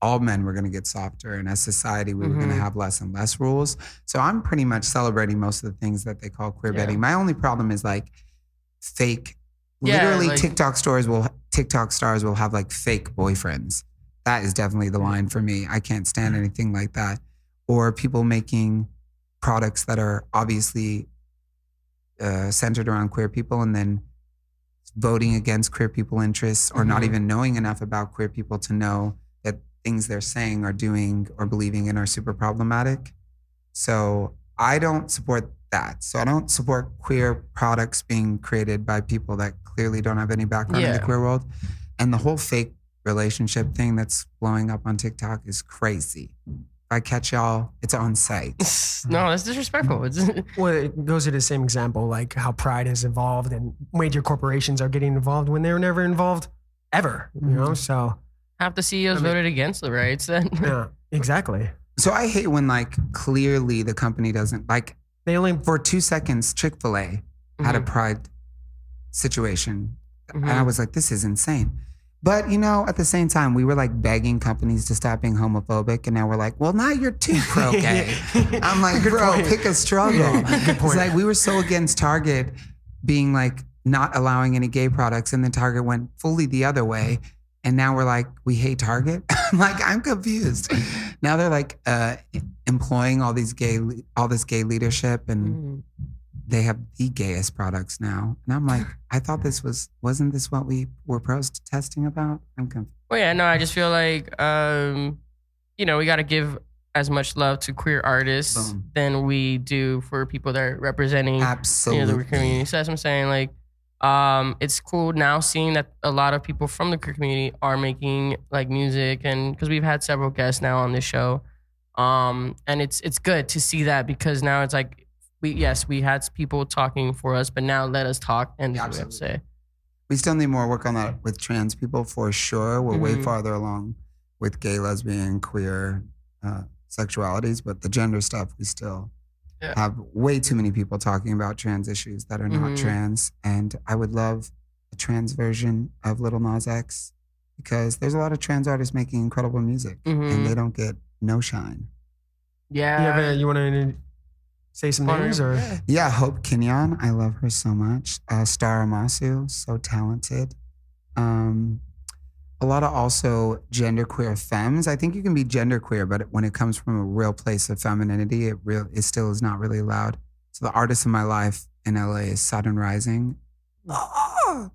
all men were going to get softer, and as society, we were going to have less and less rules. So I'm pretty much celebrating most of the things that they call queer baiting. My only problem is like fake, literally like, TikTok stars will have like fake boyfriends. That is definitely the line for me. I can't stand anything like that. Or people making products that are obviously centered around queer people and then voting against queer people interests, or not even knowing enough about queer people to know that things they're saying or doing or believing in are super problematic. So I don't support that. So I don't support queer products being created by people that clearly don't have any background in the queer world. And the whole fake relationship thing that's blowing up on TikTok is crazy. If I catch y'all, it's on site. No, that's disrespectful. Well, it goes to the same example, like how Pride has evolved and major corporations are getting involved when they were never involved ever, you know? So half the CEOs voted against the rights then. Yeah, exactly. So I hate when like clearly the company doesn't, like they only, for 2 seconds, Chick-fil-A had a Pride situation. And I was like, this is insane. But, you know, at the same time, we were like begging companies to stop being homophobic. And now we're like, well, now you're too pro-gay. I'm like, bro, pick a struggle. It's like we were so against Target being like not allowing any gay products. And then Target went fully the other way. And now we're like, we hate Target. I'm like, I'm confused. Now they're like employing all this gay leadership, and they have the gayest products now. And I'm like, I thought wasn't this what we were protesting about? I'm confused. Well, yeah, no, I just feel like, we got to give as much love to queer artists than we do for people that are representing Absolutely. the queer community. So that's what I'm saying. Like, it's cool now seeing that a lot of people from the queer community are making like music, and because we've had several guests now on this show. And it's good to see that, because now it's like, we had people talking for us, but now let us talk and do what we have to say. We still need more work on that with trans people for sure. We're way farther along with gay, lesbian, queer sexualities, but the gender stuff, we still have way too many people talking about trans issues that are not trans. And I would love a trans version of Lil Nas X, because there's a lot of trans artists making incredible music and they don't get no shine. Yeah. You want to say some names? Or? Yeah, Hope Kenyon. I love her so much. Star Amasu, so talented. A lot of also genderqueer femmes. I think you can be genderqueer, but when it comes from a real place of femininity, it still is not really allowed. So the artist of my life in LA is Saturn Rising. Oh!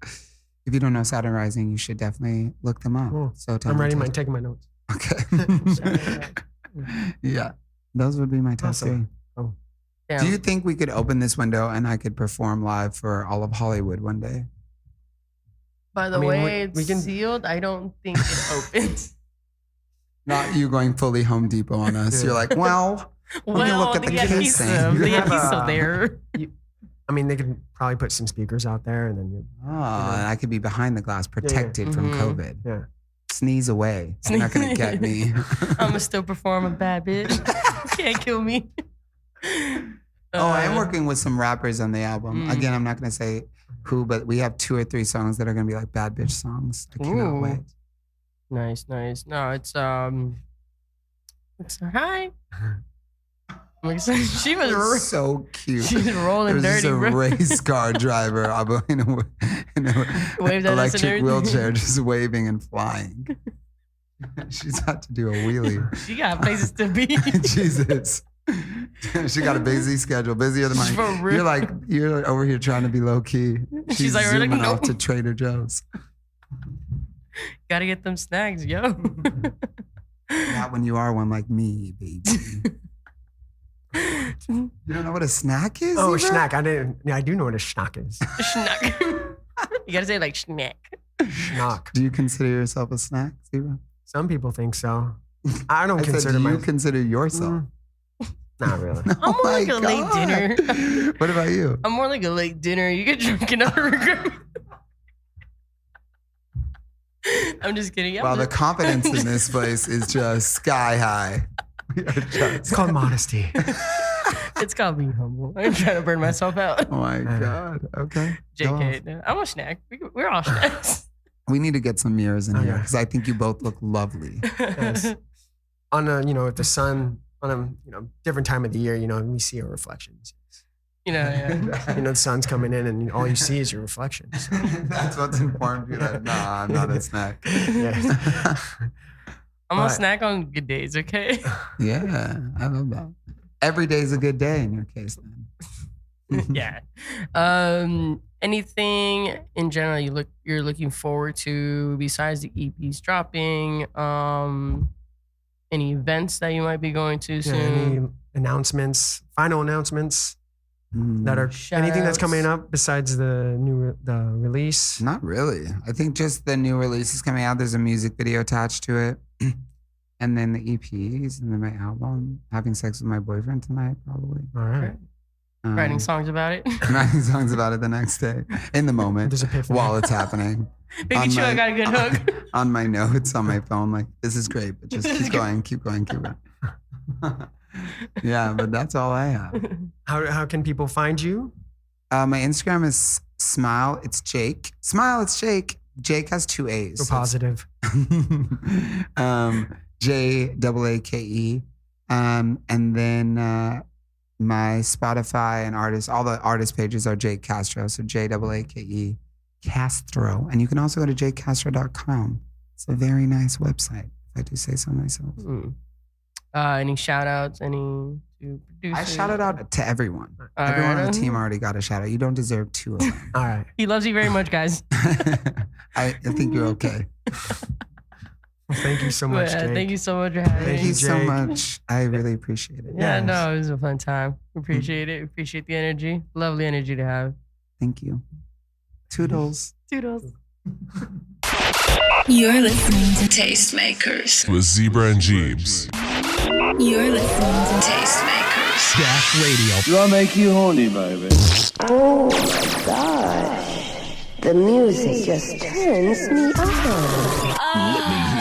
If you don't know Saturn Rising, you should definitely look them up. Cool. So talented. I'm taking my notes. Okay. Yeah, those would be my top three. Oh. Yeah. Do you think we could open this window and I could perform live for all of Hollywood one day? By the way, it's sealed. I don't think it opens. Not you going fully Home Depot on us. You're like, well, we can look at the casing. The there. They could probably put some speakers out there, and then and I could be behind the glass, protected from COVID. Yeah. Sneeze away. You're not gonna get me. I'm gonna still perform a bad bitch. You can't kill me. I am working with some rappers on the album. Again, I'm not gonna say who, but we have 2 or 3 songs that are gonna be like bad bitch songs. I cannot wait. Nice. No, it's hi. I'm excited. She was so cute. She was rolling There's dirty. a race car driver in an electric wheelchair, just waving and flying. She's about to do a wheelie. She got places to be. Jesus. She got a busy schedule, busier than mine. For real. You're over here trying to be low key. She's like, zooming no. off to Trader Joe's. Gotta get them snacks, yo. Not when you are one like me, baby. You don't know what a snack is? Oh, Zebra? snack. I do know what a schnack is. Schnack. You gotta say it like snack. Schnack. Do you consider yourself a snack, Zebra? Some people think so. I don't I said, consider do you myself. consider yourself? Not really. I'm more like a late dinner. What about you? I'm more like a late dinner. You get drunk and never regret. I'm just kidding. Well, the confidence in this place is just sky high. We are just- It's called modesty. It's called being humble. I'm trying to burn myself out. Oh my God. Okay. Go off. JK, I'm a snack. We're all snacks. We need to get some mirrors in here Okay. because I think you both look lovely. Yes. On a, if the sun on a, different time of the year, we see our reflections. Yeah. The sun's coming in and all you see is your reflection. So, That's what's informed you that, nah, I'm not a snack. yeah. I'm a snack on good days, okay? Yeah, I love that. Every day is a good day in your case then. Yeah. Anything in general you're looking forward to besides the EPs dropping? Any events that you might be going to soon? Any final announcements that are anything that's coming up besides the release? Not really. I think just the new release is coming out. There's a music video attached to it. And then the EPs and then my album. Having sex with my boyfriend tonight, probably. All right. Writing songs about it. Writing songs about it the next day. In the moment. There's epiphany. While it's happening. Baby Chew, I got a good hook. On my notes on my phone, like, this is great, but just keep going. Yeah, but that's all I have. How can people find you? My Instagram is Smile, it's Jake. Smile, it's Jake. Jake has 2 A's. So positive. Jaake. And then my Spotify and all the artist pages are Jaake Castro. So Jaake Castro. And you can also go to jakecastro.com. It's a very nice website, if I do say so myself. Any shout outs? Any to producers? I shouted out to everyone. All Everyone right. on the team already got a shout out. You don't deserve 2 of them. All right. He loves you very much, guys. I think you're okay. Well, thank you so much, But, Jake. thank you so much for having Thank me. you so Jake. much. I really appreciate it. Yeah, Yes. no, it was a fun time. We appreciate it. We appreciate the energy. Lovely energy to have. Thank you. Toodles. Toodles. You're listening to Tastemakers. with Zebra and Geebs. You're listening to Tastemakers. Dash Radio. Do I make you horny, baby? Oh my gosh. The music just turns me on. Let me